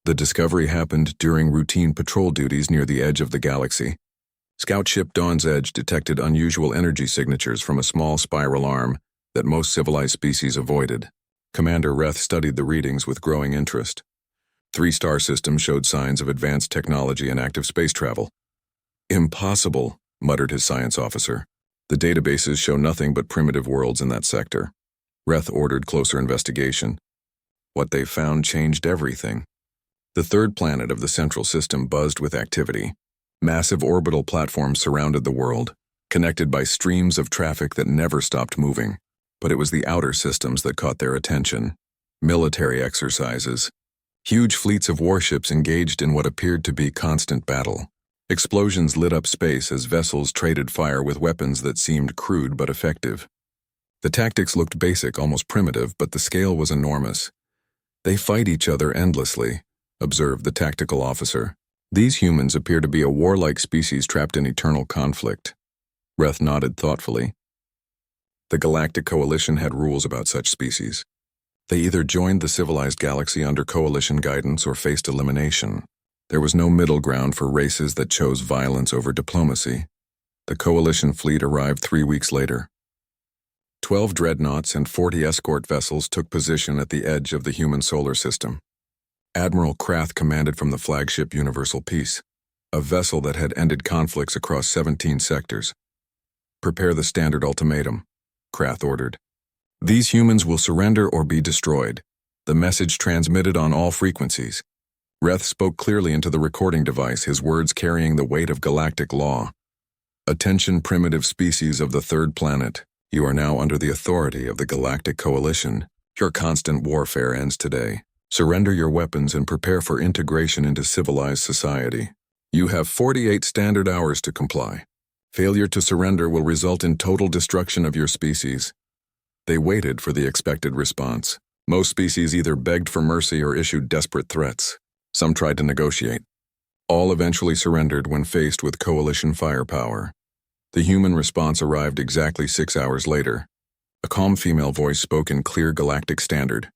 The discovery happened during routine patrol duties near the edge of the galaxy. Scout ship Dawn's Edge detected unusual energy signatures from a small spiral arm that most civilized species avoided. Commander Reth studied the readings with growing interest. 3 star systems showed signs of advanced technology and active space travel. "Impossible," muttered his science officer. "The databases show nothing but primitive worlds in that sector." Reth ordered closer investigation. What they found changed everything. The third planet of the central system buzzed with activity. Massive orbital platforms surrounded the world, connected by streams of traffic that never stopped moving. But it was the outer systems that caught their attention. Military exercises. Huge fleets of warships engaged in what appeared to be constant battle. Explosions lit up space as vessels traded fire with weapons that seemed crude but effective. The tactics looked basic, almost primitive, but the scale was enormous. "They fight each other endlessly," observed the tactical officer. "These humans appear to be a warlike species trapped in eternal conflict." Reth nodded thoughtfully. The Galactic Coalition had rules about such species. They either joined the civilized galaxy under Coalition guidance or faced elimination. There was no middle ground for races that chose violence over diplomacy. The Coalition fleet arrived 3 weeks later. 12 dreadnoughts and 40 escort vessels took position at the edge of the human solar system. Admiral Krath commanded from the flagship Universal Peace, a vessel that had ended conflicts across 17 sectors. "Prepare the standard ultimatum," Krath ordered. "These humans will surrender or be destroyed." The message transmitted on all frequencies. Reth spoke clearly into the recording device, his words carrying the weight of galactic law. "Attention, primitive species of the third planet. You are now under the authority of the Galactic Coalition. Your constant warfare ends today. Surrender your weapons and prepare for integration into civilized society. You have 48 standard hours to comply. Failure to surrender will result in total destruction of your species." They waited for the expected response. Most species either begged for mercy or issued desperate threats. Some tried to negotiate. All eventually surrendered when faced with Coalition firepower. The human response arrived exactly 6 hours later. A calm female voice spoke in clear galactic standard.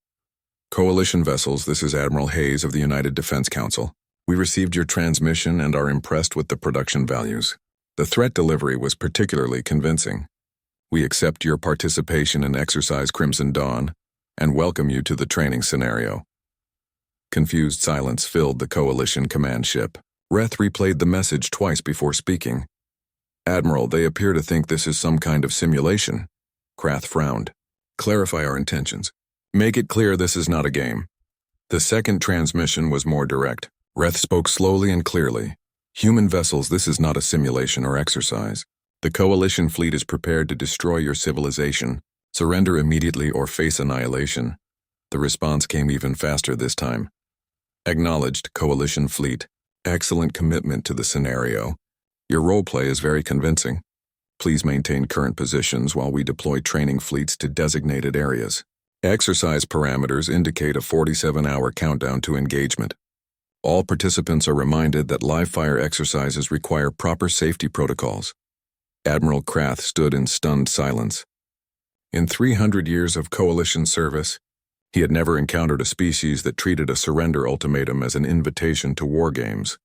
"Coalition vessels, this is Admiral Hayes of the United Defense Council. We received your transmission and are impressed with the production values. The threat delivery was particularly convincing. We accept your participation in Exercise Crimson Dawn and welcome you to the training scenario." Confused silence filled the Coalition command ship. Reth replayed the message twice before speaking. "Admiral, they appear to think this is some kind of simulation." Krath frowned. "Clarify our intentions. Make it clear this is not a game." The second transmission was more direct. Reth spoke slowly and clearly. "Human vessels, this is not a simulation or exercise. The Coalition fleet is prepared to destroy your civilization. Surrender immediately or face annihilation." The response came even faster this time. "Acknowledged, Coalition fleet. Excellent commitment to the scenario. Your roleplay is very convincing. Please maintain current positions while we deploy training fleets to designated areas. Exercise parameters indicate a 47-hour countdown to engagement. All participants are reminded that live-fire exercises require proper safety protocols." Admiral Krath stood in stunned silence. In 300 years of Coalition service, he had never encountered a species that treated a surrender ultimatum as an invitation to war games.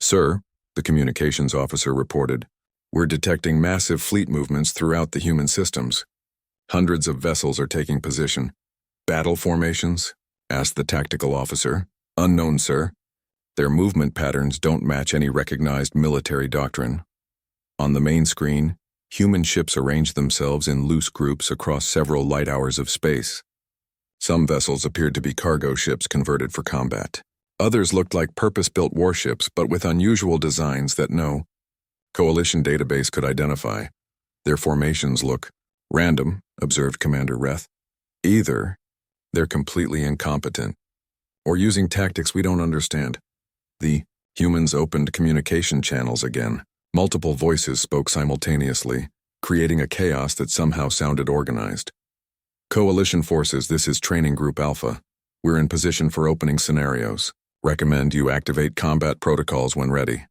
"Sir," the communications officer reported, "we're detecting massive fleet movements throughout the human systems. Hundreds of vessels are taking position." "Battle formations?" asked the tactical officer. "Unknown, sir. Their movement patterns don't match any recognized military doctrine." On the main screen, human ships arranged themselves in loose groups across several light hours of space. Some vessels appeared to be cargo ships converted for combat. Others looked like purpose-built warships, but with unusual designs that no Coalition database could identify. "Their formations look random," observed Commander Reth. "Either they're completely incompetent, or using tactics we don't understand." The humans opened communication channels again. Multiple voices spoke simultaneously, creating a chaos that somehow sounded organized. "Coalition forces, this is Training Group Alpha. We're in position for opening scenarios. Recommend you activate combat protocols when ready.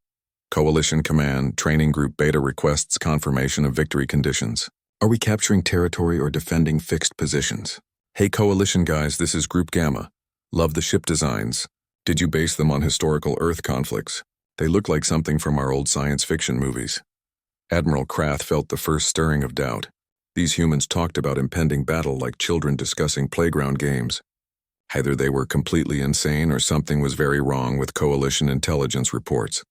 Coalition Command, Training Group Beta requests confirmation of victory conditions. Are we capturing territory or defending fixed positions? Hey Coalition guys, this is Group Gamma. Love the ship designs. Did you base them on historical Earth conflicts? They look like something from our old science fiction movies. Admiral Krath felt the first stirring of doubt. These humans talked about impending battle like children discussing playground games. Either they were completely insane or something was very wrong with Coalition intelligence reports.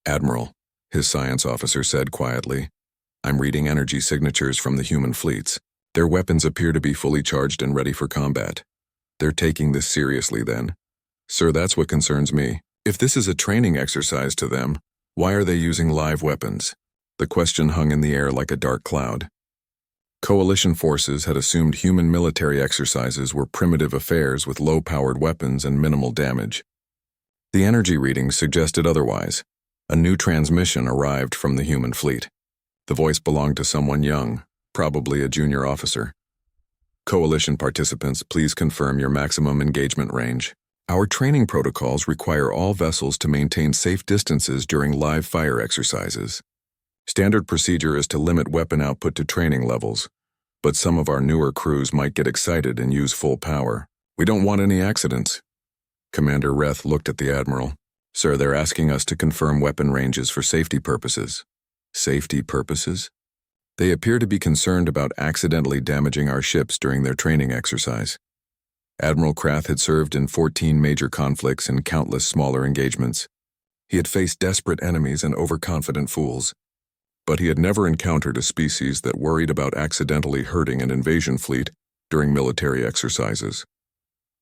Admiral, his science officer said quietly, I'm reading energy signatures from the human fleets. Their weapons appear to be fully charged and ready for combat. They're taking this seriously then. Sir, that's what concerns me. If this is a training exercise to them, why are they using live weapons? The question hung in the air like a dark cloud. Coalition forces had assumed human military exercises were primitive affairs with low-powered weapons and minimal damage. The energy readings suggested otherwise. A new transmission arrived from the human fleet. The voice belonged to someone young, probably a junior officer. Coalition participants, please confirm your maximum engagement range. Our training protocols require all vessels to maintain safe distances during live fire exercises. Standard procedure is to limit weapon output to training levels, but some of our newer crews might get excited and use full power. We don't want any accidents. Commander Reth looked at the Admiral. Sir, they're asking us to confirm weapon ranges for safety purposes. Safety purposes? They appear to be concerned about accidentally damaging our ships during their training exercise. Admiral Krath had served in 14 major conflicts and countless smaller engagements. He had faced desperate enemies and overconfident fools, but he had never encountered a species that worried about accidentally hurting an invasion fleet during military exercises.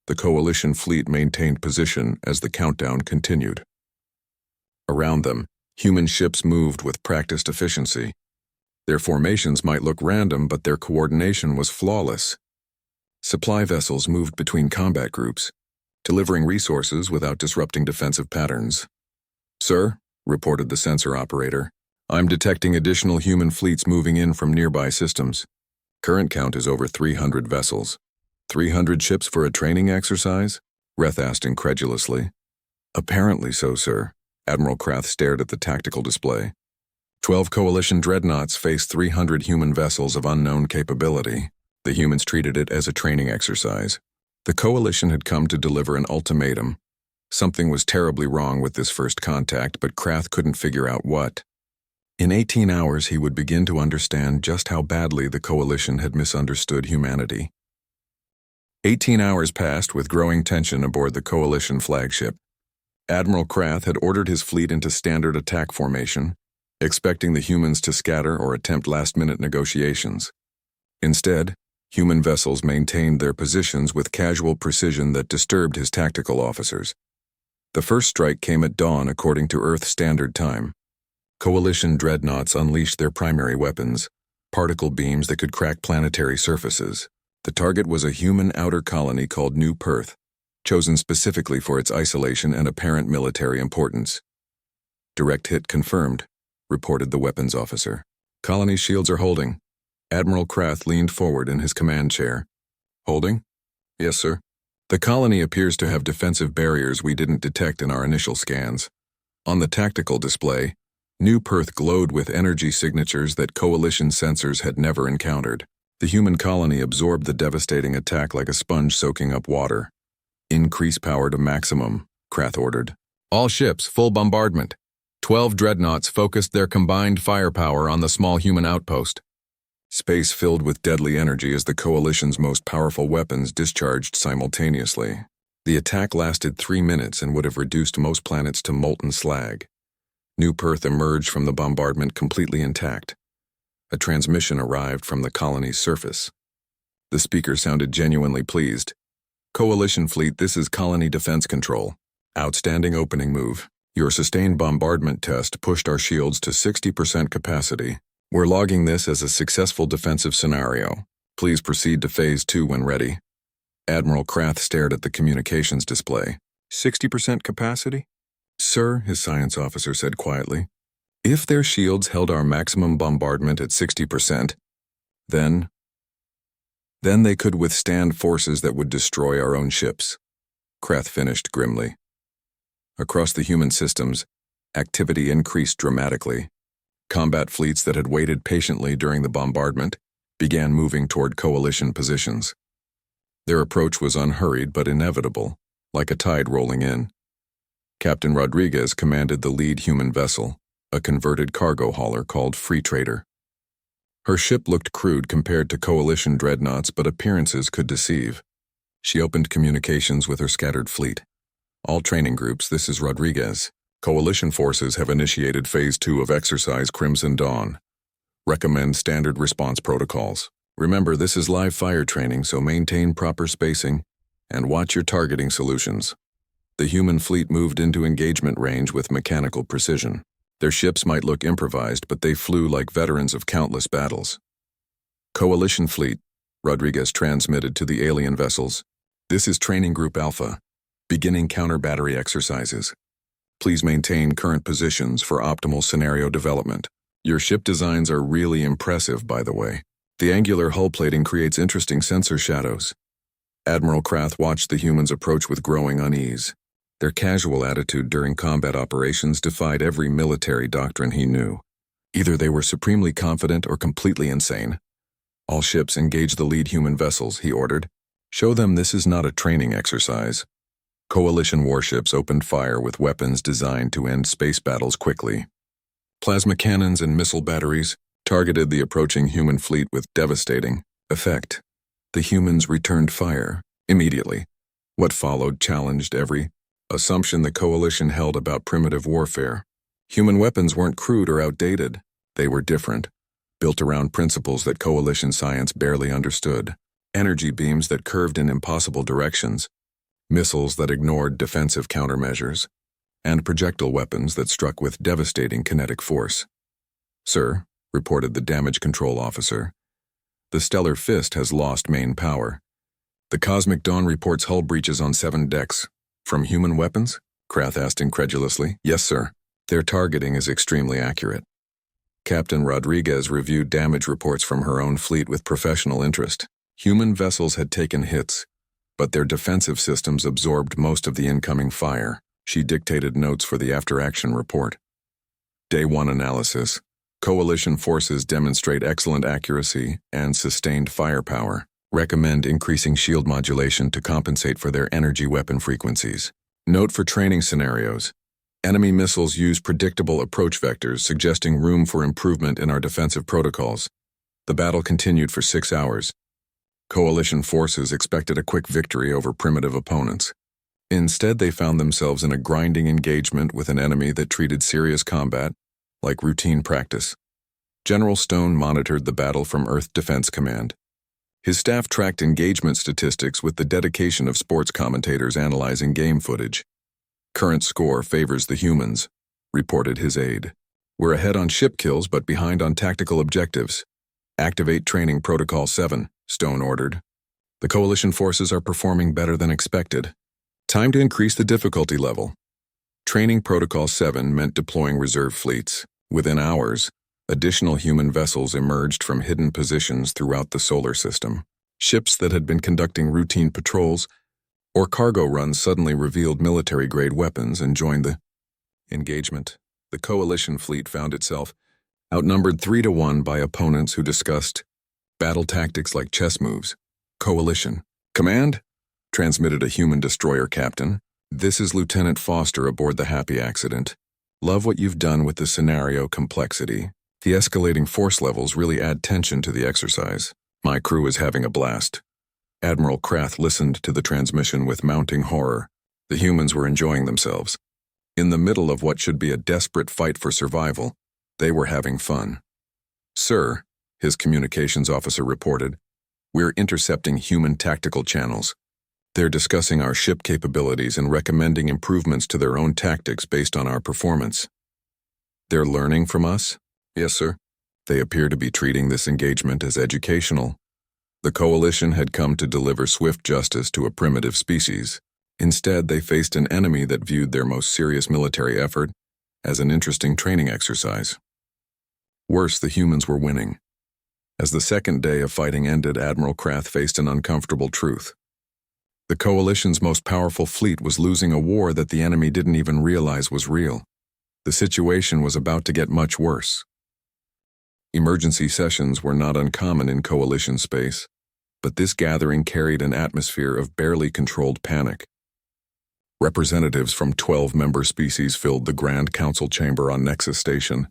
The Coalition fleet maintained position as the countdown continued. Around them, human ships moved with practiced efficiency. Their formations might look random, but their coordination was flawless. Supply vessels moved between combat groups, delivering resources without disrupting defensive patterns. Sir, reported the sensor operator, I'm detecting additional human fleets moving in from nearby systems. Current count is over 300 vessels. 300 ships for a training exercise? Reth asked incredulously. Apparently so, sir. Admiral Krath stared at the tactical display. 12 Coalition dreadnoughts faced 300 human vessels of unknown capability. The humans treated it as a training exercise. The Coalition had come to deliver an ultimatum. Something was terribly wrong with this first contact, but Krath couldn't figure out what. In 18 hours, he would begin to understand just how badly the Coalition had misunderstood humanity. 18 hours passed with growing tension aboard the Coalition flagship. Admiral Krath had ordered his fleet into standard attack formation, expecting the humans to scatter or attempt last-minute negotiations. Instead, human vessels maintained their positions with casual precision that disturbed his tactical officers. The first strike came at dawn according to Earth Standard Time. Coalition dreadnoughts unleashed their primary weapons, particle beams that could crack planetary surfaces. The target was a human outer colony called New Perth, chosen specifically for its isolation and apparent military importance. Direct hit confirmed, reported the weapons officer. Colony shields are holding. Admiral Krath leaned forward in his command chair. Holding? Yes, sir. The colony appears to have defensive barriers we didn't detect in our initial scans. On the tactical display, New Perth glowed with energy signatures that Coalition sensors had never encountered. The human colony absorbed the devastating attack like a sponge soaking up water. Increase power to maximum, Krath ordered. All ships, full bombardment. 12 dreadnoughts focused their combined firepower on the small human outpost. Space filled with deadly energy as the Coalition's most powerful weapons discharged simultaneously. The attack lasted 3 minutes and would have reduced most planets to molten slag. New Perth emerged from the bombardment completely intact. A transmission arrived from the colony's surface. The speaker sounded genuinely pleased. Coalition fleet, this is Colony Defense Control. Outstanding opening move. Your sustained bombardment test pushed our shields to 60% capacity. We're logging this as a successful defensive scenario. Please proceed to Phase 2 when ready. Admiral Krath stared at the communications display. 60% capacity? Sir, his science officer said quietly, if their shields held our maximum bombardment at 60%, then they could withstand forces that would destroy our own ships. Krath finished grimly. Across the human systems, activity increased dramatically. Combat fleets that had waited patiently during the bombardment began moving toward Coalition positions. Their approach was unhurried but inevitable, like a tide rolling in. Captain Rodriguez commanded the lead human vessel, a converted cargo hauler called Free Trader. Her ship looked crude compared to Coalition dreadnoughts, but appearances could deceive. She opened communications with her scattered fleet. All training groups, this is Rodriguez. Coalition forces have initiated Phase 2 of Exercise Crimson Dawn. Recommend standard response protocols. Remember, this is live fire training, so maintain proper spacing and watch your targeting solutions. The human fleet moved into engagement range with mechanical precision. Their ships might look improvised, but they flew like veterans of countless battles. Coalition fleet, Rodriguez transmitted to the alien vessels. This is Training Group Alpha, beginning counter-battery exercises. Please maintain current positions for optimal scenario development. Your ship designs are really impressive, by the way. The angular hull plating creates interesting sensor shadows. Admiral Krath watched the humans approach with growing unease. Their casual attitude during combat operations defied every military doctrine he knew. Either they were supremely confident or completely insane. All ships engage the lead human vessels, he ordered. Show them this is not a training exercise. Coalition warships opened fire with weapons designed to end space battles quickly. Plasma cannons and missile batteries targeted the approaching human fleet with devastating effect. The humans returned fire immediately. What followed challenged every assumption the Coalition held about primitive warfare. Human weapons weren't crude or outdated. They were different, built around principles that Coalition science barely understood. Energy beams that curved in impossible directions, missiles that ignored defensive countermeasures, and projectile weapons that struck with devastating kinetic force. Sir, reported the damage control officer, the Stellar Fist has lost main power. The Cosmic Dawn reports hull breaches on 7 decks. From human weapons? Krath asked incredulously. Yes, sir. Their targeting is extremely accurate. Captain Rodriguez reviewed damage reports from her own fleet with professional interest. Human vessels had taken hits, but their defensive systems absorbed most of the incoming fire. She dictated notes for the after-action report. Day 1 analysis. Coalition forces demonstrate excellent accuracy and sustained firepower. Recommend increasing shield modulation to compensate for their energy weapon frequencies. Note for training scenarios. Enemy missiles use predictable approach vectors, suggesting room for improvement in our defensive protocols. The battle continued for 6 hours. Coalition forces expected a quick victory over primitive opponents. Instead, they found themselves in a grinding engagement with an enemy that treated serious combat like routine practice. General Stone monitored the battle from Earth Defense Command. His staff tracked engagement statistics with the dedication of sports commentators analyzing game footage. Current score favors the humans, reported his aide. We're ahead on ship kills but behind on tactical objectives. Activate Training Protocol 7, Stone ordered. The Coalition forces are performing better than expected. Time to increase the difficulty level. Training Protocol 7 meant deploying reserve fleets. Within hours, additional human vessels emerged from hidden positions throughout the solar system. Ships that had been conducting routine patrols or cargo runs suddenly revealed military-grade weapons and joined the engagement. The Coalition fleet found itself outnumbered 3-1 by opponents who discussed battle tactics like chess moves. Coalition. Command? Transmitted a human destroyer captain. This is Lieutenant Foster aboard the Happy Accident. Love what you've done with the scenario complexity. The escalating force levels really add tension to the exercise. My crew is having a blast. Admiral Krath listened to the transmission with mounting horror. The humans were enjoying themselves. In the middle of what should be a desperate fight for survival, they were having fun. Sir, his communications officer reported, we're intercepting human tactical channels. They're discussing our ship capabilities and recommending improvements to their own tactics based on our performance. They're learning from us? Yes, sir. They appear to be treating this engagement as educational. The Coalition had come to deliver swift justice to a primitive species. Instead, they faced an enemy that viewed their most serious military effort as an interesting training exercise. Worse, the humans were winning. As the second day of fighting ended, Admiral Krath faced an uncomfortable truth. The Coalition's most powerful fleet was losing a war that the enemy didn't even realize was real. The situation was about to get much worse. Emergency sessions were not uncommon in Coalition space, but this gathering carried an atmosphere of barely controlled panic. Representatives from 12 member species filled the Grand Council chamber on Nexus Station,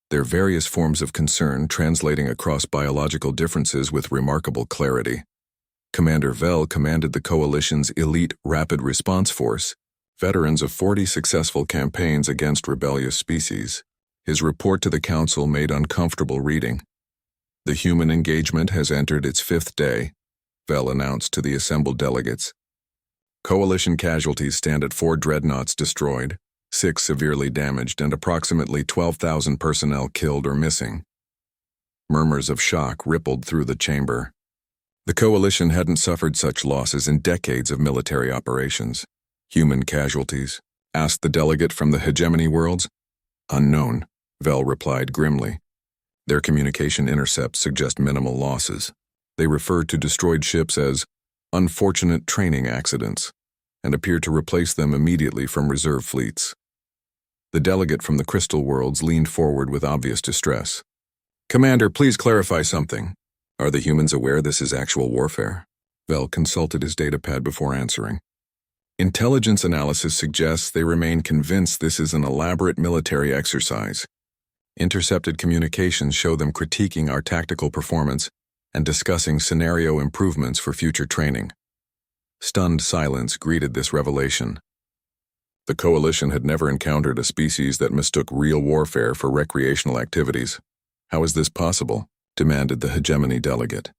their various forms of concern translating across biological differences with remarkable clarity. Commander Vel commanded the Coalition's elite Rapid Response Force, veterans of 40 successful campaigns against rebellious species. His report to the Council made uncomfortable reading. The human engagement has entered its 5th day, Vel announced to the assembled delegates. Coalition casualties stand at 4 dreadnoughts destroyed, 6 severely damaged, and approximately 12,000 personnel killed or missing. Murmurs of shock rippled through the chamber. The Coalition hadn't suffered such losses in decades of military operations. Human casualties? Asked the delegate from the hegemony worlds. Unknown, Vel replied grimly. Their communication intercepts suggest minimal losses. They refer to destroyed ships as unfortunate training accidents and appear to replace them immediately from reserve fleets. The delegate from the Crystal Worlds leaned forward with obvious distress. Commander, please clarify something. Are the humans aware this is actual warfare? Vel consulted his datapad before answering. Intelligence analysis suggests they remain convinced this is an elaborate military exercise. Intercepted communications show them critiquing our tactical performance and discussing scenario improvements for future training. Stunned silence greeted this revelation. The Coalition had never encountered a species that mistook real warfare for recreational activities. How is this possible? Demanded the hegemony delegate.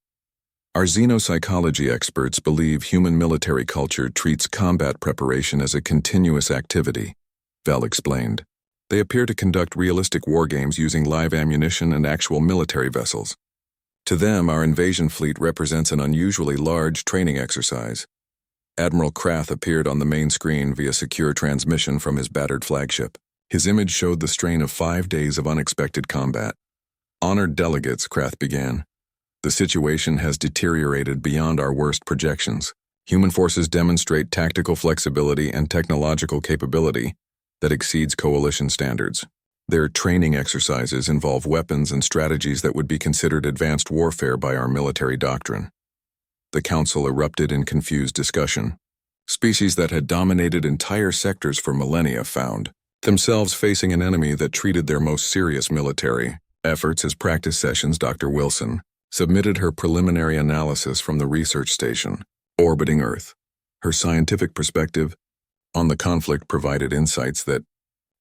Our xenopsychology experts believe human military culture treats combat preparation as a continuous activity, Vel explained. They appear to conduct realistic war games using live ammunition and actual military vessels. To them, our invasion fleet represents an unusually large training exercise. Admiral Krath appeared on the main screen via secure transmission from his battered flagship. His image showed the strain of 5 days of unexpected combat. Honored delegates, Krath began. The situation has deteriorated beyond our worst projections. Human forces demonstrate tactical flexibility and technological capability that exceeds Coalition standards. Their training exercises involve weapons and strategies that would be considered advanced warfare by our military doctrine. The Council erupted in confused discussion. Species that had dominated entire sectors for millennia found themselves facing an enemy that treated their most serious military efforts as practice sessions. Dr. Wilson submitted her preliminary analysis from the research station, orbiting Earth. Her scientific perspective on the conflict provided insights that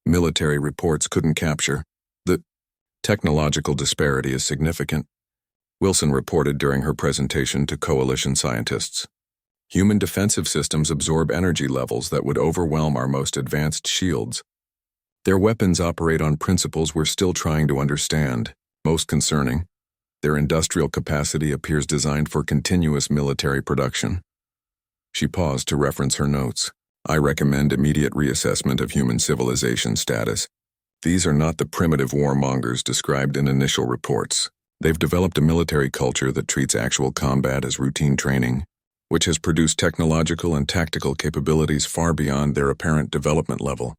military reports couldn't capture. The technological disparity is significant, Wilson reported during her presentation to Coalition scientists. Human defensive systems absorb energy levels that would overwhelm our most advanced shields. Their weapons operate on principles we're still trying to understand. Most concerning, their industrial capacity appears designed for continuous military production. She paused to reference her notes. I recommend immediate reassessment of human civilization status. These are not the primitive warmongers described in initial reports. They've developed a military culture that treats actual combat as routine training, which has produced technological and tactical capabilities far beyond their apparent development level.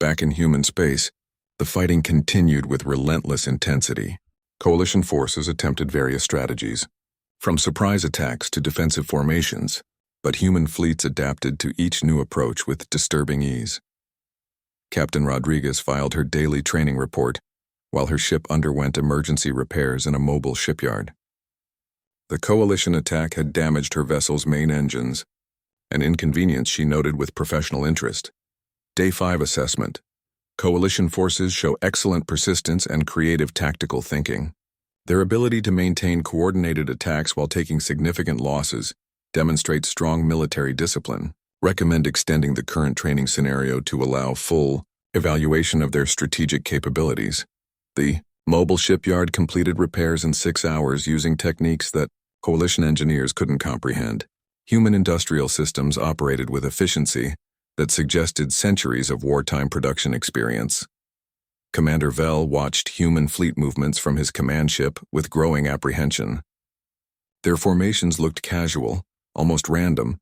Back in human space, the fighting continued with relentless intensity. Coalition forces attempted various strategies, from surprise attacks to defensive formations, but human fleets adapted to each new approach with disturbing ease. Captain Rodriguez filed her daily training report, while her ship underwent emergency repairs in a mobile shipyard. The Coalition attack had damaged her vessel's main engines, an inconvenience she noted with professional interest. Day 5 assessment. Coalition forces show excellent persistence and creative tactical thinking. Their ability to maintain coordinated attacks while taking significant losses demonstrates strong military discipline. Recommend extending the current training scenario to allow full evaluation of their strategic capabilities. The mobile shipyard completed repairs in 6 hours using techniques that Coalition engineers couldn't comprehend. Human industrial systems operated with efficiency that suggested centuries of wartime production experience. Commander Vel watched human fleet movements from his command ship with growing apprehension. Their formations looked casual, almost random,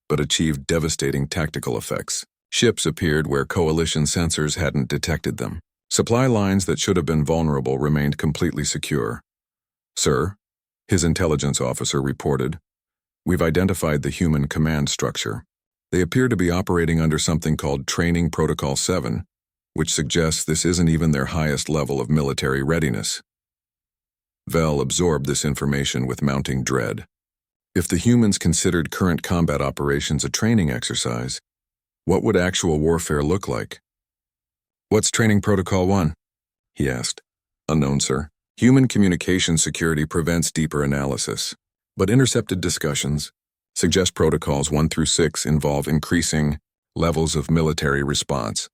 but achieved devastating tactical effects. Ships appeared where Coalition sensors hadn't detected them. Supply lines that should have been vulnerable remained completely secure. Sir, his intelligence officer reported, we've identified the human command structure. They appear to be operating under something called Training Protocol 7, which suggests this isn't even their highest level of military readiness. Vel absorbed this information with mounting dread. If the humans considered current combat operations a training exercise, what would actual warfare look like? "What's Training Protocol 1? He asked. "Unknown, sir. Human communication security prevents deeper analysis, but intercepted discussions suggest protocols 1 through 6 involve increasing levels of military response.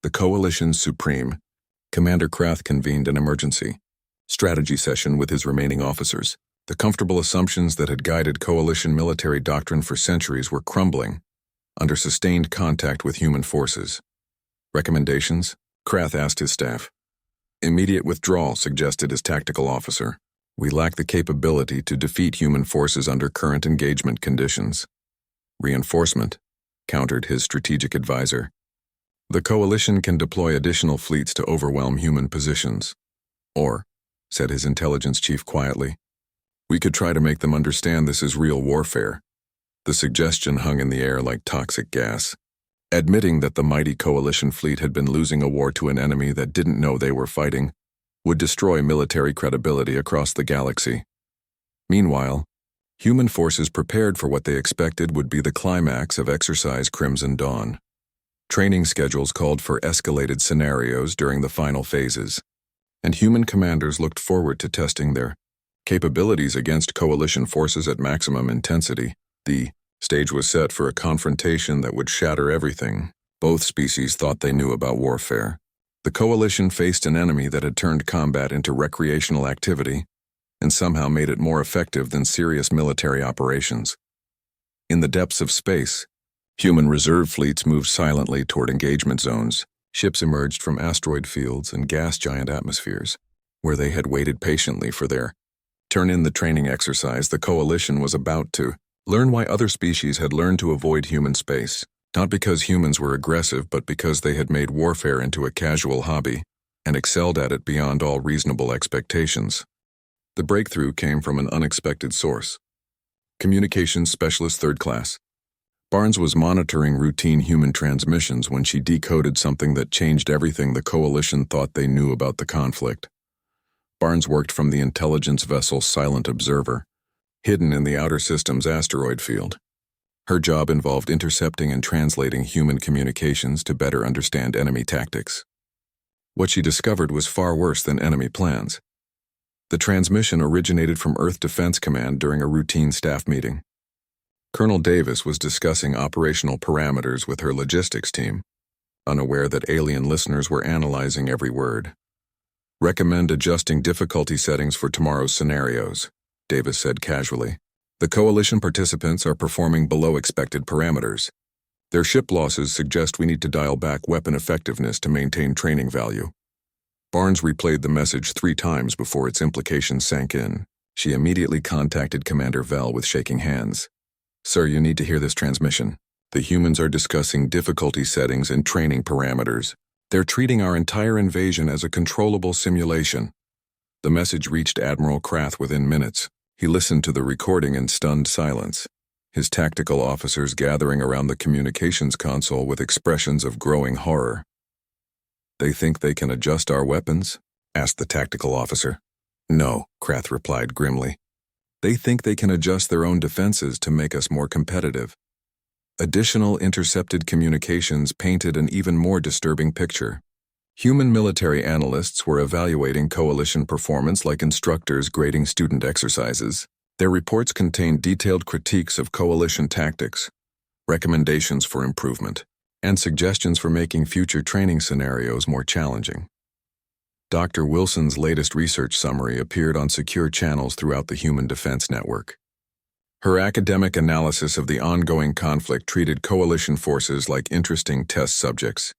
The Coalition's Supreme, Commander Krath convened an emergency strategy session with his remaining officers. The comfortable assumptions that had guided Coalition military doctrine for centuries were crumbling under sustained contact with human forces. Recommendations? Krath asked his staff. Immediate withdrawal, suggested his tactical officer. We lack the capability to defeat human forces under current engagement conditions. Reinforcement, countered his strategic advisor. The Coalition can deploy additional fleets to overwhelm human positions. Or, said his intelligence chief quietly, we could try to make them understand this is real warfare. The suggestion hung in the air like toxic gas. Admitting that the mighty Coalition fleet had been losing a war to an enemy that didn't know they were fighting would destroy military credibility across the galaxy. Meanwhile, human forces prepared for what they expected would be the climax of Exercise Crimson Dawn. Training schedules called for escalated scenarios during the final phases, and human commanders looked forward to testing their capabilities against Coalition forces at maximum intensity. The stage was set for a confrontation that would shatter everything both species thought they knew about warfare. The Coalition faced an enemy that had turned combat into recreational activity and somehow made it more effective than serious military operations. In the depths of space, human reserve fleets moved silently toward engagement zones. Ships emerged from asteroid fields and gas giant atmospheres, where they had waited patiently for their turn. In the training exercise, the Coalition was about to learn why other species had learned to avoid human space, not because humans were aggressive but because they had made warfare into a casual hobby and excelled at it beyond all reasonable expectations. The breakthrough came from an unexpected source. Communications Specialist 3rd Class. Barnes was monitoring routine human transmissions when she decoded something that changed everything the Coalition thought they knew about the conflict. Barnes worked from the intelligence vessel Silent Observer, hidden in the outer system's asteroid field. Her job involved intercepting and translating human communications to better understand enemy tactics. What she discovered was far worse than enemy plans. The transmission originated from Earth Defense Command during a routine staff meeting. Colonel Davis was discussing operational parameters with her logistics team, unaware that alien listeners were analyzing every word. Recommend adjusting difficulty settings for tomorrow's scenarios, Davis said casually. The Coalition participants are performing below expected parameters. Their ship losses suggest we need to dial back weapon effectiveness to maintain training value. Barnes replayed the message 3 times before its implications sank in. She immediately contacted Commander Vel with shaking hands. Sir, you need to hear this transmission. The humans are discussing difficulty settings and training parameters. They're treating our entire invasion as a controllable simulation. The message reached Admiral Krath within minutes. He listened to the recording in stunned silence, his tactical officers gathering around the communications console with expressions of growing horror. They think they can adjust our weapons? Asked the tactical officer. No, Krath replied grimly. They think they can adjust their own defenses to make us more competitive. Additional intercepted communications painted an even more disturbing picture. Human military analysts were evaluating Coalition performance like instructors grading student exercises. Their reports contained detailed critiques of Coalition tactics, recommendations for improvement, and suggestions for making future training scenarios more challenging. Dr. Wilson's latest research summary appeared on secure channels throughout the Human Defense Network. Her academic analysis of the ongoing conflict treated Coalition forces like interesting test subjects.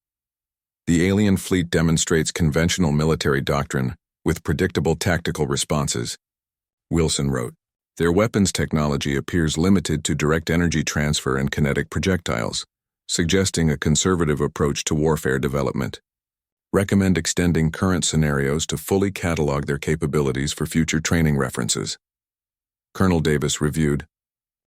The alien fleet demonstrates conventional military doctrine with predictable tactical responses, Wilson wrote. Their weapons technology appears limited to direct energy transfer and kinetic projectiles, suggesting a conservative approach to warfare development. Recommend extending current scenarios to fully catalog their capabilities for future training references. Colonel Davis reviewed.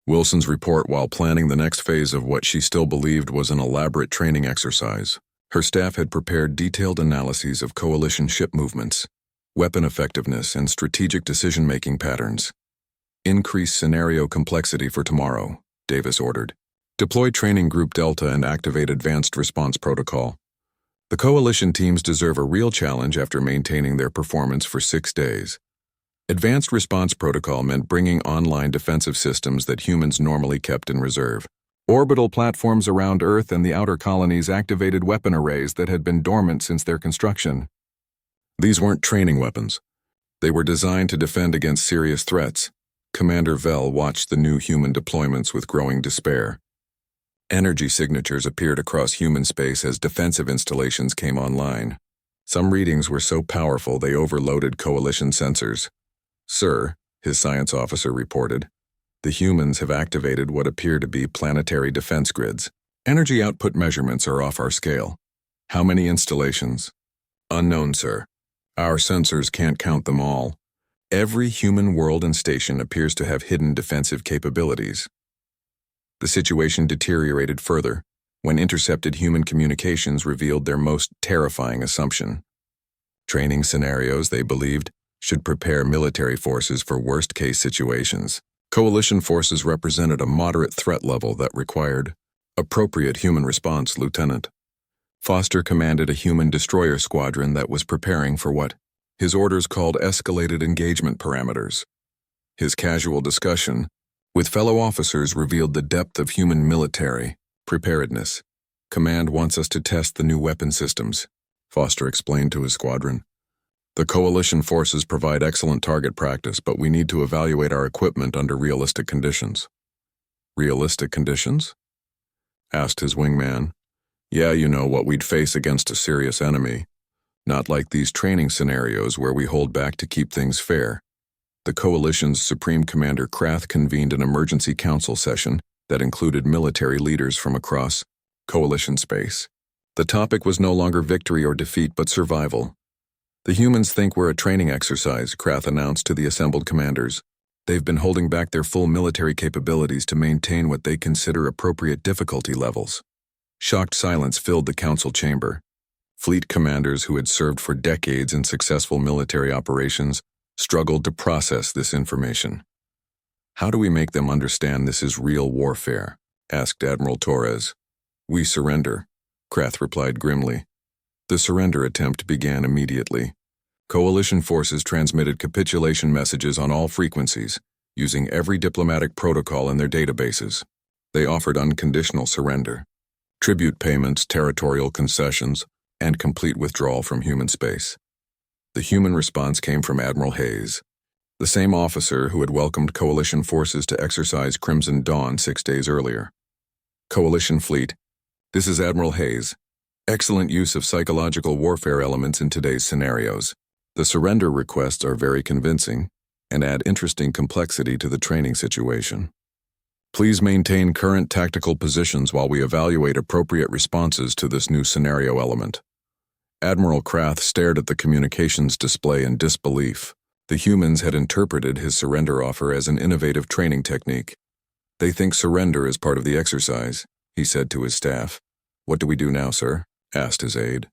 Wilson's report while planning the next phase of what she still believed was an elaborate training exercise. Her staff had prepared detailed analyses of coalition ship movements, weapon effectiveness, and strategic decision-making patterns. Increase scenario complexity for tomorrow, Davis ordered. Deploy Training Group Delta and activate Advanced Response Protocol. The coalition teams deserve a real challenge after maintaining their performance for 6 days. Advanced Response Protocol meant bringing online defensive systems that humans normally kept in reserve. Orbital platforms around Earth and the outer colonies activated weapon arrays that had been dormant since their construction. These weren't training weapons. They were designed to defend against serious threats. Commander Vell watched the new human deployments with growing despair. Energy signatures appeared across human space as defensive installations came online. Some readings were so powerful they overloaded coalition sensors. Sir, his science officer reported, the humans have activated what appear to be planetary defense grids. Energy output measurements are off our scale. How many installations? Unknown, sir. Our sensors can't count them all. Every human world and station appears to have hidden defensive capabilities. The situation deteriorated further when intercepted human communications revealed their most terrifying assumption. Training scenarios, they believed, should prepare military forces for worst-case situations. Coalition forces represented a moderate threat level that required appropriate human response, Lieutenant. Foster commanded a human destroyer squadron that was preparing for what his orders called escalated engagement parameters. His casual discussion with fellow officers revealed the depth of human military preparedness. Command wants us to test the new weapon systems, Foster explained to his squadron. The coalition forces provide excellent target practice, but we need to evaluate our equipment under realistic conditions. Realistic conditions? Asked his wingman. Yeah, you know what we'd face against a serious enemy. Not like these training scenarios where we hold back to keep things fair. The coalition's Supreme Commander Krath convened an emergency council session that included military leaders from across coalition space. The topic was no longer victory or defeat, but survival. The humans think we're a training exercise, Krath announced to the assembled commanders. They've been holding back their full military capabilities to maintain what they consider appropriate difficulty levels. Shocked silence filled the council chamber. Fleet commanders who had served for decades in successful military operations struggled to process this information. How do we make them understand this is real warfare? Asked Admiral Torres. We surrender, Krath replied grimly. The surrender attempt began immediately. Coalition forces transmitted capitulation messages on all frequencies, using every diplomatic protocol in their databases. They offered unconditional surrender, tribute payments, territorial concessions, and complete withdrawal from human space. The human response came from Admiral Hayes, the same officer who had welcomed coalition forces to exercise Crimson Dawn 6 days earlier. Coalition Fleet, this is Admiral Hayes. Excellent use of psychological warfare elements in today's scenarios. The surrender requests are very convincing and add interesting complexity to the training situation. Please maintain current tactical positions while we evaluate appropriate responses to this new scenario element. Admiral Krath stared at the communications display in disbelief. The humans had interpreted his surrender offer as an innovative training technique. They think surrender is part of the exercise, he said to his staff. What do we do now, sir? Asked his aide.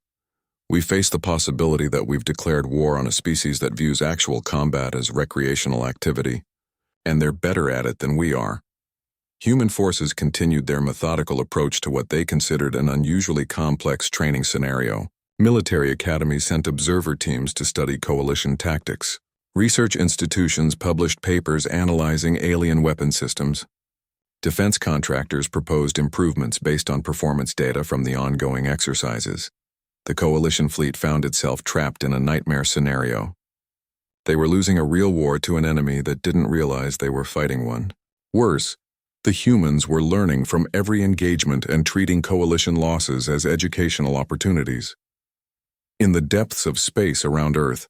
We face the possibility that we've declared war on a species that views actual combat as recreational activity, and they're better at it than we are. Human forces continued their methodical approach to what they considered an unusually complex training scenario. Military academies sent observer teams to study coalition tactics. Research institutions published papers analyzing alien weapon systems. Defense contractors proposed improvements based on performance data from the ongoing exercises. The coalition fleet found itself trapped in a nightmare scenario. They were losing a real war to an enemy that didn't realize they were fighting one. Worse, the humans were learning from every engagement and treating coalition losses as educational opportunities. In the depths of space around Earth,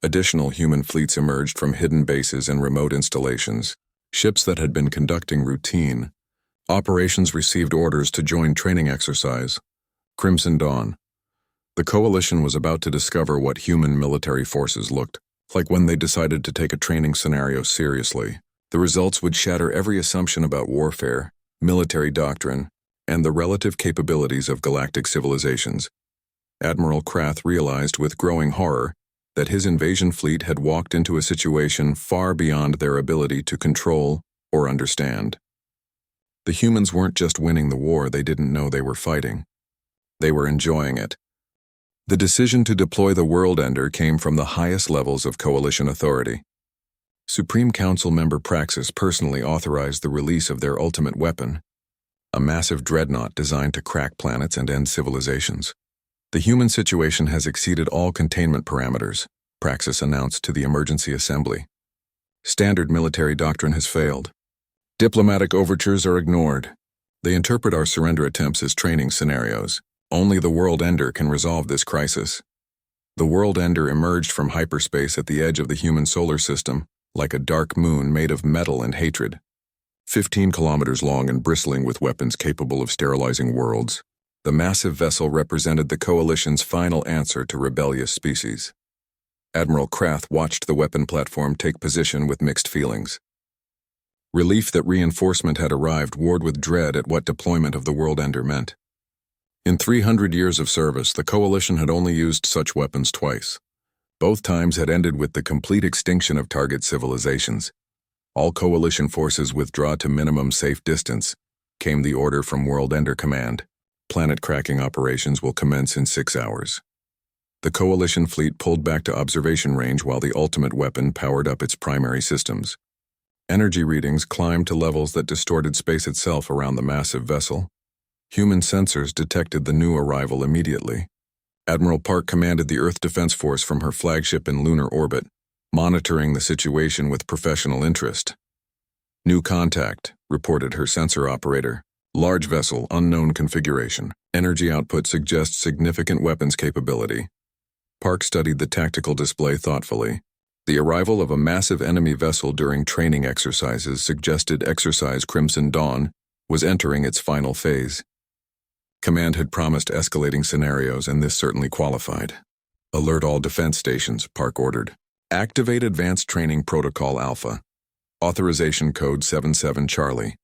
additional human fleets emerged from hidden bases and remote installations. Ships that had been conducting routine operations received orders to join training exercise. Crimson Dawn. The coalition was about to discover what human military forces looked like when they decided to take a training scenario seriously. The results would shatter every assumption about warfare, military doctrine, and the relative capabilities of galactic civilizations. Admiral Krath realized with growing horror that his invasion fleet had walked into a situation far beyond their ability to control or understand. The humans weren't just winning the war they didn't know they were fighting. They were enjoying it. The decision to deploy the World Ender came from the highest levels of Coalition authority. Supreme Council member Praxis personally authorized the release of their ultimate weapon, a massive dreadnought designed to crack planets and end civilizations. The human situation has exceeded all containment parameters, Praxis announced to the Emergency Assembly. Standard military doctrine has failed. Diplomatic overtures are ignored. They interpret our surrender attempts as training scenarios. Only the World Ender can resolve this crisis. The World Ender emerged from hyperspace at the edge of the human solar system, like a dark moon made of metal and hatred. 15 kilometers long and bristling with weapons capable of sterilizing worlds, the massive vessel represented the Coalition's final answer to rebellious species. Admiral Krath watched the weapon platform take position with mixed feelings. Relief that reinforcement had arrived warred with dread at what deployment of the World Ender meant. In 300 years of service, the Coalition had only used such weapons twice. Both times had ended with the complete extinction of target civilizations. All Coalition forces withdraw to minimum safe distance, came the order from World Ender Command. Planet-cracking operations will commence in 6 hours. The Coalition fleet pulled back to observation range while the ultimate weapon powered up its primary systems. Energy readings climbed to levels that distorted space itself around the massive vessel. Human sensors detected the new arrival immediately. Admiral Park commanded the Earth Defense Force from her flagship in lunar orbit, monitoring the situation with professional interest. New contact, reported her sensor operator. Large vessel, unknown configuration. Energy output suggests significant weapons capability. Park studied the tactical display thoughtfully. The arrival of a massive enemy vessel during training exercises suggested Exercise Crimson Dawn was entering its final phase. Command had promised escalating scenarios, and this certainly qualified. Alert all defense stations, Park ordered. Activate Advanced Training Protocol Alpha. Authorization Code 77 Charlie.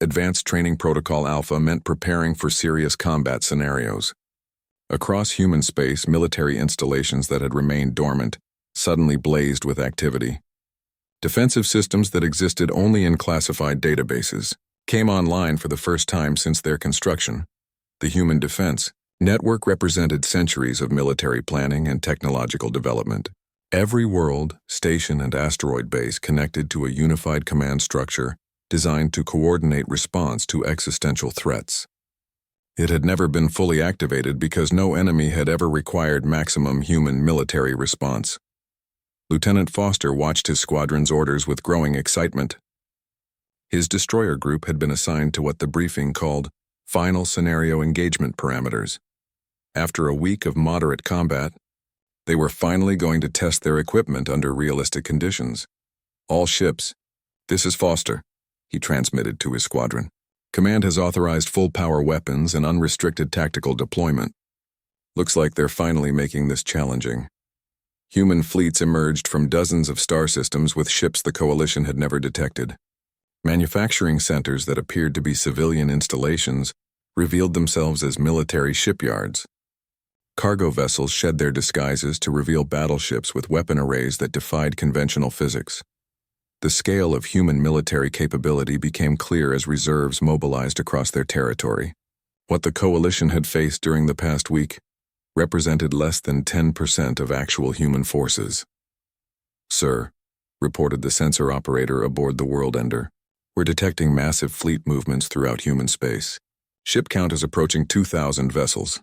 Advanced Training Protocol Alpha meant preparing for serious combat scenarios. Across human space, military installations that had remained dormant suddenly blazed with activity. Defensive systems that existed only in classified databases came online for the first time since their construction. The Human Defense Network represented centuries of military planning and technological development. Every world, station, and asteroid base connected to a unified command structure designed to coordinate response to existential threats. It had never been fully activated because no enemy had ever required maximum human military response. Lieutenant Foster watched his squadron's orders with growing excitement. His destroyer group had been assigned to what the briefing called Final Scenario Engagement Parameters. After a week of moderate combat, they were finally going to test their equipment under realistic conditions. All ships, this is Foster, he transmitted to his squadron. Command has authorized full-power weapons and unrestricted tactical deployment. Looks like they're finally making this challenging. Human fleets emerged from dozens of star systems with ships the Coalition had never detected. Manufacturing centers that appeared to be civilian installations revealed themselves as military shipyards. Cargo vessels shed their disguises to reveal battleships with weapon arrays that defied conventional physics. The scale of human military capability became clear as reserves mobilized across their territory. What the Coalition had faced during the past week represented less than 10% of actual human forces. "Sir," reported the sensor operator aboard the World Ender, "we're detecting massive fleet movements throughout human space. Ship count is approaching 2,000 vessels."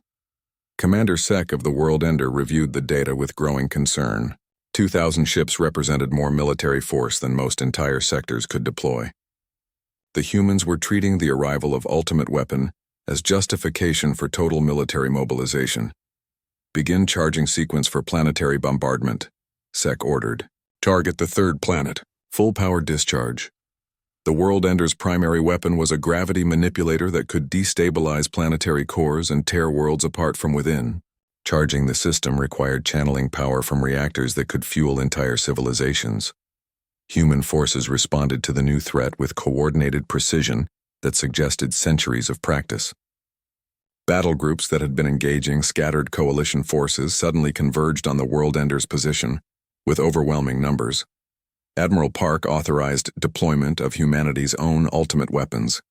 Commander Sek of the World Ender reviewed the data with growing concern. 2,000 ships represented more military force than most entire sectors could deploy. The humans were treating the arrival of Ultimate Weapon as justification for total military mobilization. "Begin charging sequence for planetary bombardment," Sek ordered. "Target the third planet. Full power discharge." The World Ender's primary weapon was a gravity manipulator that could destabilize planetary cores and tear worlds apart from within. Charging the system required channeling power from reactors that could fuel entire civilizations. Human forces responded to the new threat with coordinated precision that suggested centuries of practice. Battle groups that had been engaging scattered coalition forces suddenly converged on the World Ender's position, with overwhelming numbers. Admiral Park authorized deployment of humanity's own ultimate weapons.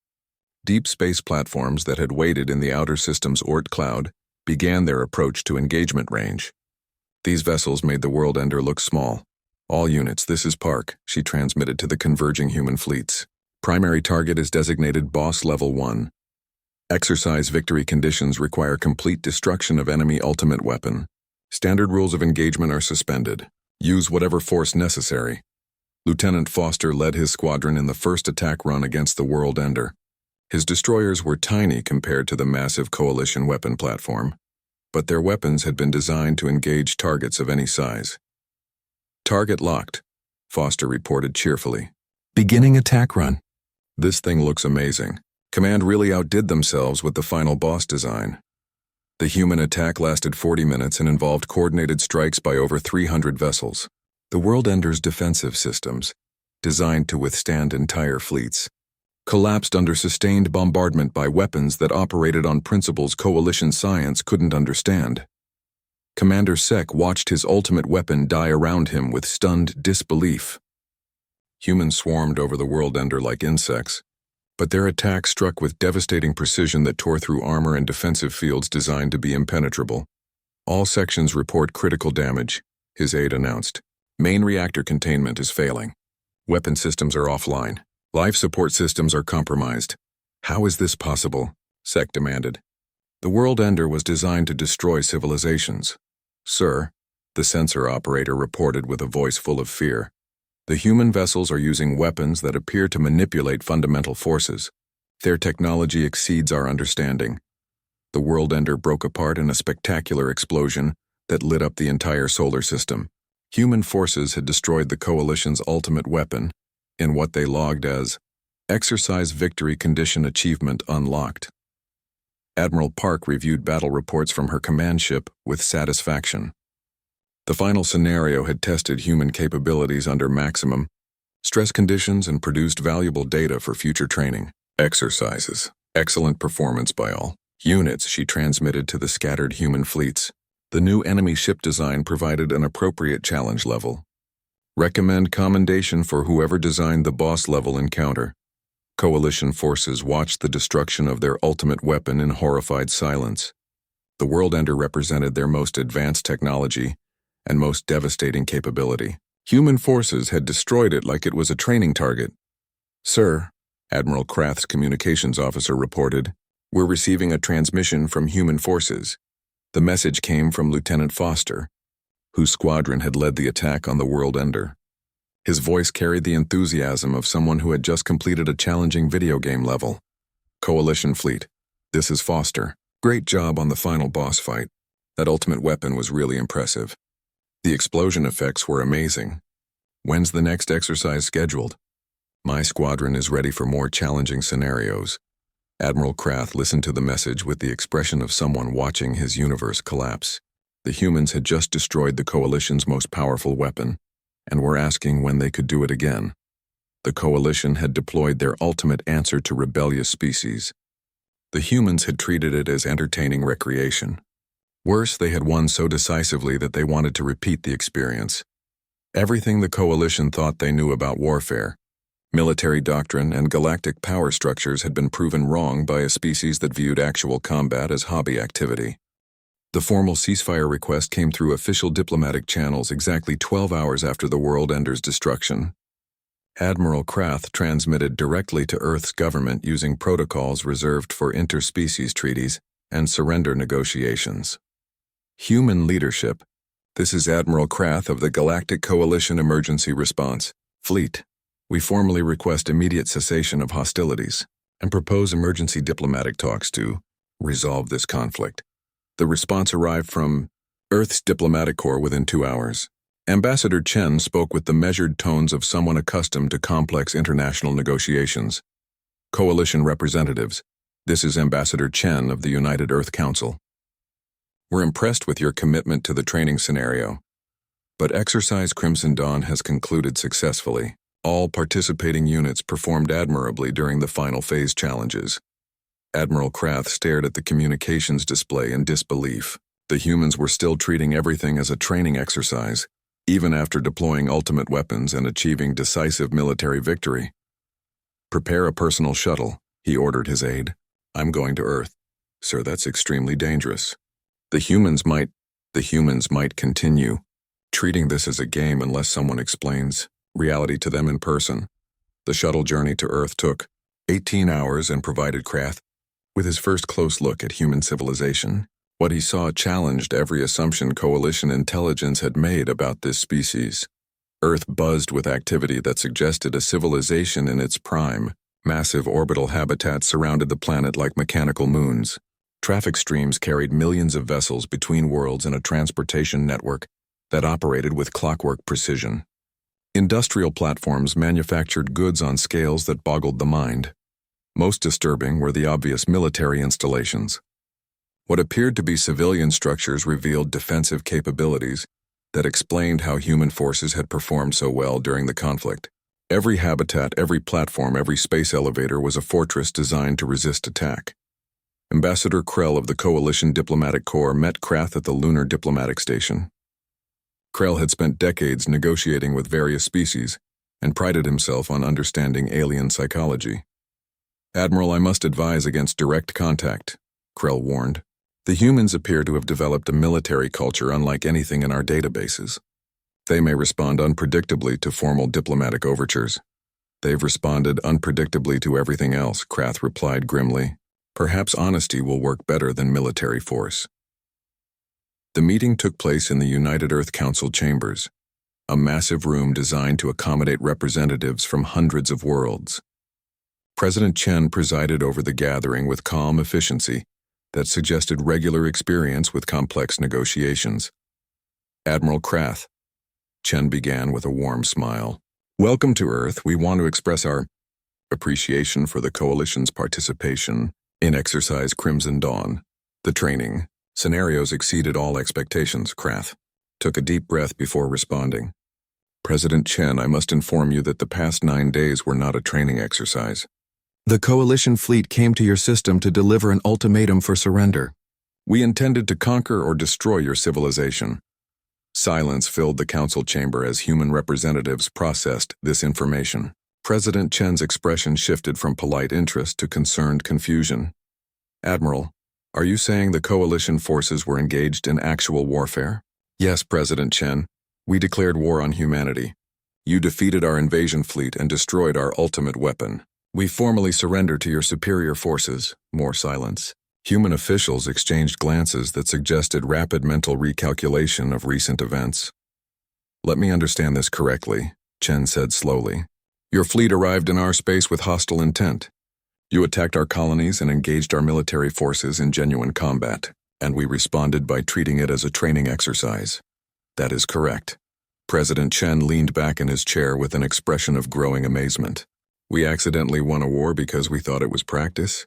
Deep space platforms that had waited in the outer system's Oort cloud began their approach to engagement range. These vessels made the World Ender look small. "All units, this is Park," she transmitted to the converging human fleets. "Primary target is designated Boss Level 1. Exercise victory conditions require complete destruction of enemy ultimate weapon. Standard rules of engagement are suspended. Use whatever force necessary." Lieutenant Foster led his squadron in the first attack run against the World Ender. His destroyers were tiny compared to the massive coalition weapon platform, but their weapons had been designed to engage targets of any size. "Target locked," Foster reported cheerfully. "Beginning attack run." "This thing looks amazing." Command really outdid themselves with the final boss design. The human attack lasted 40 minutes and involved coordinated strikes by over 300 vessels. The World Ender's defensive systems, designed to withstand entire fleets, collapsed under sustained bombardment by weapons that operated on principles coalition science couldn't understand. Commander Sek watched his ultimate weapon die around him with stunned disbelief. Humans swarmed over the World Ender like insects, but their attack struck with devastating precision that tore through armor and defensive fields designed to be impenetrable. "All sections report critical damage," his aide announced. "Main reactor containment is failing. Weapon systems are offline. Life support systems are compromised." "How is this possible?" Sek demanded. "The World Ender was designed to destroy civilizations." "Sir," the sensor operator reported with a voice full of fear, "the human vessels are using weapons that appear to manipulate fundamental forces. Their technology exceeds our understanding." The World Ender broke apart in a spectacular explosion that lit up the entire solar system. Human forces had destroyed the Coalition's ultimate weapon in what they logged as Exercise Victory Condition Achievement Unlocked. Admiral Park reviewed battle reports from her command ship with satisfaction. The final scenario had tested human capabilities under maximum stress conditions and produced valuable data for future training. Exercises. Excellent performance by all units, she transmitted to the scattered human fleets. The new enemy ship design provided an appropriate challenge level. Recommend commendation for whoever designed the boss level encounter. Coalition forces watched the destruction of their ultimate weapon in horrified silence. The World Ender represented their most advanced technology and most devastating capability. Human forces had destroyed it like it was a training target. "Sir," Admiral Krath's communications officer reported, "we're receiving a transmission from human forces." The message came from Lieutenant Foster, whose squadron had led the attack on the World Ender. His voice carried the enthusiasm of someone who had just completed a challenging video game level. "Coalition fleet, this is Foster. Great job on the final boss fight. That ultimate weapon was really impressive. The explosion effects were amazing. When's the next exercise scheduled?" "My squadron is ready for more challenging scenarios." Admiral Krath listened to the message with the expression of someone watching his universe collapse. The humans had just destroyed the Coalition's most powerful weapon, and were asking when they could do it again. The Coalition had deployed their ultimate answer to rebellious species. The humans had treated it as entertaining recreation. Worse, they had won so decisively that they wanted to repeat the experience. Everything the Coalition thought they knew about warfare, military doctrine, and galactic power structures had been proven wrong by a species that viewed actual combat as hobby activity. The formal ceasefire request came through official diplomatic channels exactly 12 hours after the World Ender's destruction. Admiral Krath transmitted directly to Earth's government using protocols reserved for interspecies treaties and surrender negotiations. Human leadership. This is Admiral Krath of the Galactic Coalition Emergency Response Fleet. We formally request immediate cessation of hostilities and propose emergency diplomatic talks to resolve this conflict. The response arrived from Earth's diplomatic corps within 2 hours. Ambassador Chen spoke with the measured tones of someone accustomed to complex international negotiations. Coalition representatives, this is Ambassador Chen of the United Earth Council. We're impressed with your commitment to the training scenario, but Exercise Crimson Dawn has concluded successfully. All participating units performed admirably during the final phase challenges. Admiral Krath stared at the communications display in disbelief. The humans were still treating everything as a training exercise, even after deploying ultimate weapons and achieving decisive military victory. "Prepare a personal shuttle," he ordered his aide. "I'm going to Earth." "Sir, that's extremely dangerous." The humans might continue treating this as a game unless someone explains reality to them in person. The shuttle journey to Earth took 18 hours and provided Krath with his first close look at human civilization. What he saw challenged every assumption Coalition intelligence had made about this species. Earth buzzed with activity that suggested a civilization in its prime. Massive orbital habitats surrounded the planet like mechanical moons. Traffic streams carried millions of vessels between worlds in a transportation network that operated with clockwork precision. Industrial platforms manufactured goods on scales that boggled the mind. Most disturbing were the obvious military installations. What appeared to be civilian structures revealed defensive capabilities that explained how human forces had performed so well during the conflict. Every habitat, every platform, every space elevator was a fortress designed to resist attack. Ambassador Krell of the Coalition Diplomatic Corps met Krath at the Lunar Diplomatic Station. Krell had spent decades negotiating with various species and prided himself on understanding alien psychology. "Admiral, I must advise against direct contact," Krell warned. "The humans appear to have developed a military culture unlike anything in our databases. They may respond unpredictably to formal diplomatic overtures. They've responded unpredictably to everything else," Krath replied grimly. "Perhaps honesty will work better than military force." The meeting took place in the United Earth Council chambers, a massive room designed to accommodate representatives from hundreds of worlds. President Chen presided over the gathering with calm efficiency that suggested regular experience with complex negotiations. "Admiral Krath," Chen began with a warm smile. "Welcome to Earth. We want to express our appreciation for the Coalition's participation in Exercise Crimson Dawn. The training scenarios exceeded all expectations." Krath took a deep breath before responding. "President Chen, I must inform you that the past 9 days were not a training exercise. The Coalition fleet came to your system to deliver an ultimatum for surrender. We intended to conquer or destroy your civilization." Silence filled the council chamber as human representatives processed this information. President Chen's expression shifted from polite interest to concerned confusion. "Admiral, are you saying the Coalition forces were engaged in actual warfare?" "Yes, President Chen. We declared war on humanity. You defeated our invasion fleet and destroyed our ultimate weapon. We formally surrendered to your superior forces." More silence. Human officials exchanged glances that suggested rapid mental recalculation of recent events. "Let me understand this correctly," Chen said slowly. "Your fleet arrived in our space with hostile intent. You attacked our colonies and engaged our military forces in genuine combat, and we responded by treating it as a training exercise." "That is correct." President Chen leaned back in his chair with an expression of growing amazement. "We accidentally won a war because we thought it was practice?"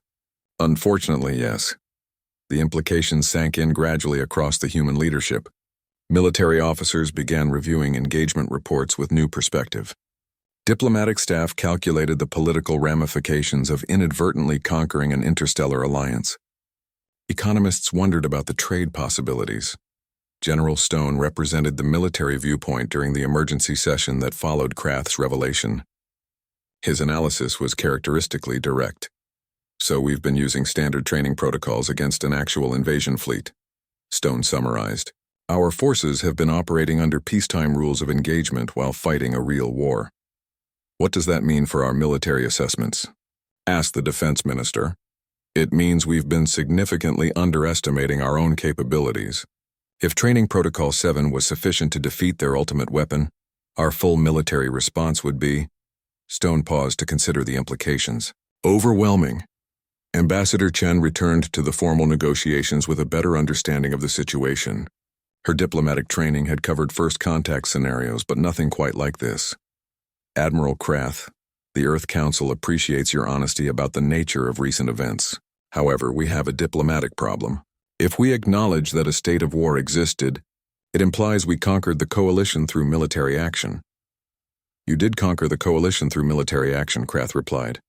"Unfortunately, yes." The implications sank in gradually across the human leadership. Military officers began reviewing engagement reports with new perspective. Diplomatic staff calculated the political ramifications of inadvertently conquering an interstellar alliance. Economists wondered about the trade possibilities. General Stone represented the military viewpoint during the emergency session that followed Krath's revelation. His analysis was characteristically direct. "So we've been using standard training protocols against an actual invasion fleet," Stone summarized. "Our forces have been operating under peacetime rules of engagement while fighting a real war." "What does that mean for our military assessments?" asked the defense minister. "It means we've been significantly underestimating our own capabilities. If Training Protocol 7 was sufficient to defeat their ultimate weapon, our full military response would be—" Stone paused to consider the implications. "Overwhelming." Ambassador Chen returned to the formal negotiations with a better understanding of the situation. Her diplomatic training had covered first contact scenarios, but nothing quite like this. "Admiral Krath, the Earth Council appreciates your honesty about the nature of recent events. However, we have a diplomatic problem. If we acknowledge that a state of war existed, it implies we conquered the Coalition through military action. You did conquer the coalition through military action, Krath replied.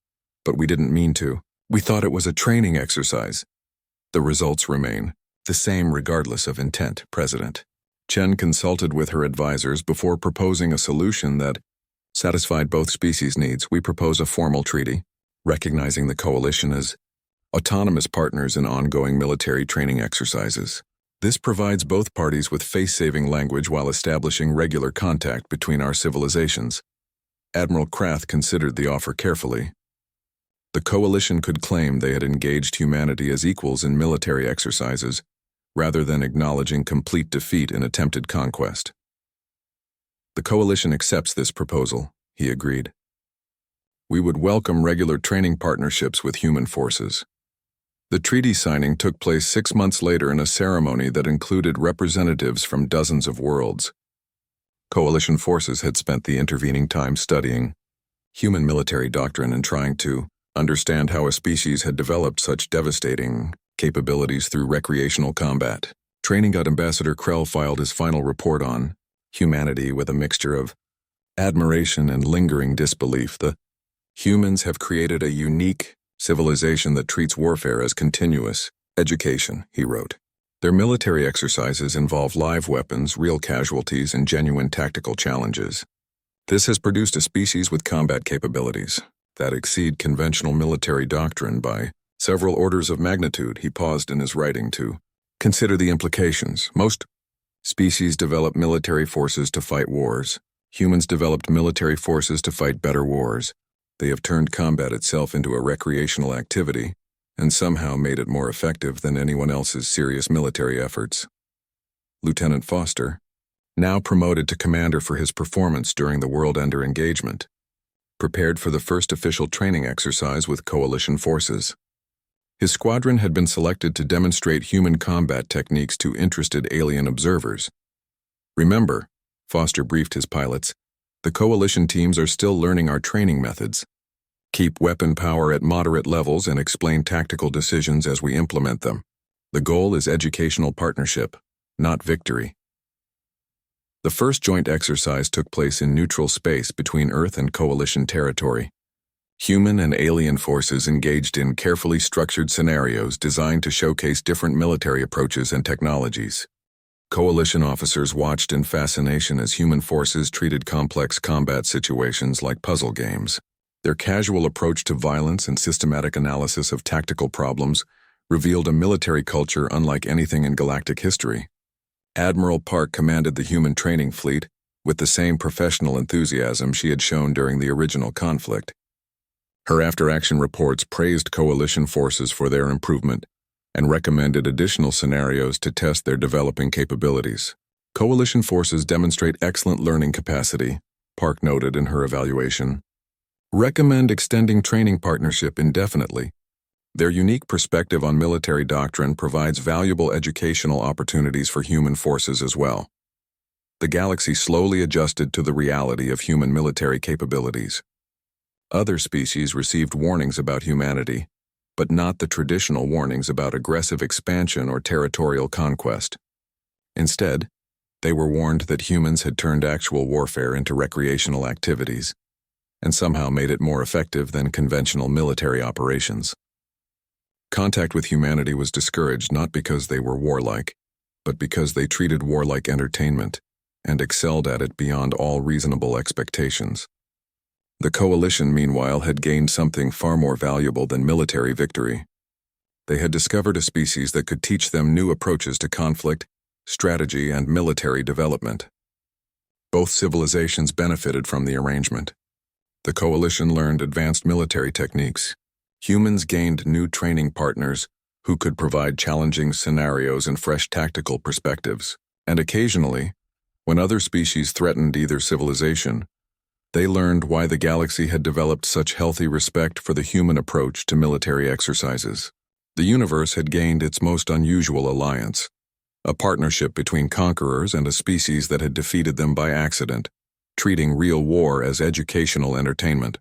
But we didn't mean to. We thought it was a training exercise. The results remain the same regardless of intent, President. Chen consulted with her advisors before proposing a solution that satisfied both species' needs. We propose a formal treaty, recognizing the coalition as autonomous partners in ongoing military training exercises. This provides both parties with face-saving language while establishing regular contact between our civilizations. Admiral Krath considered the offer carefully. The coalition could claim they had engaged humanity as equals in military exercises, rather than acknowledging complete defeat in attempted conquest. The coalition accepts this proposal, he agreed. We would welcome regular training partnerships with human forces. The treaty signing took place 6 months later in a ceremony that included representatives from dozens of worlds. Coalition forces had spent the intervening time studying human military doctrine and trying to understand how a species had developed such devastating capabilities through recreational combat. Training God Ambassador Krell filed his final report on humanity with a mixture of admiration and lingering disbelief. The humans have created a unique civilization that treats warfare as continuous education, he wrote. Their military exercises involve live weapons, real casualties, and genuine tactical challenges. This has produced a species with combat capabilities that exceed conventional military doctrine by several orders of magnitude. He paused in his writing to consider the implications. Most species develop military forces to fight wars. Humans developed military forces to fight better wars. They have turned combat itself into a recreational activity and somehow made it more effective than anyone else's serious military efforts. Lieutenant Foster, now promoted to commander for his performance during the World Ender engagement, prepared for the first official training exercise with coalition forces. His squadron had been selected to demonstrate human combat techniques to interested alien observers. Remember, Foster briefed his pilots, the coalition teams are still learning our training methods. Keep weapon power at moderate levels and explain tactical decisions as we implement them. The goal is educational partnership, not victory. The first joint exercise took place in neutral space between Earth and coalition territory. Human and alien forces engaged in carefully structured scenarios designed to showcase different military approaches and technologies. Coalition officers watched in fascination as human forces treated complex combat situations like puzzle games. Their casual approach to violence and systematic analysis of tactical problems revealed a military culture unlike anything in galactic history. Admiral Park commanded the human training fleet with the same professional enthusiasm she had shown during the original conflict. Her after-action reports praised coalition forces for their improvement and recommended additional scenarios to test their developing capabilities. Coalition forces demonstrate excellent learning capacity, Park noted in her evaluation. Recommend extending training partnership indefinitely. Their unique perspective on military doctrine provides valuable educational opportunities for human forces as well. The galaxy slowly adjusted to the reality of human military capabilities. Other species received warnings about humanity, but not the traditional warnings about aggressive expansion or territorial conquest. Instead, they were warned that humans had turned actual warfare into recreational activities, and somehow made it more effective than conventional military operations. Contact with humanity was discouraged not because they were warlike, but because they treated war like entertainment and excelled at it beyond all reasonable expectations. The coalition, meanwhile, had gained something far more valuable than military victory. They had discovered a species that could teach them new approaches to conflict, strategy, and military development. Both civilizations benefited from the arrangement. The coalition learned advanced military techniques. Humans gained new training partners who could provide challenging scenarios and fresh tactical perspectives. And occasionally, when other species threatened either civilization, they learned why the galaxy had developed such healthy respect for the human approach to military exercises. The universe had gained its most unusual alliance, a partnership between conquerors and a species that had defeated them by accident, treating real war as educational entertainment.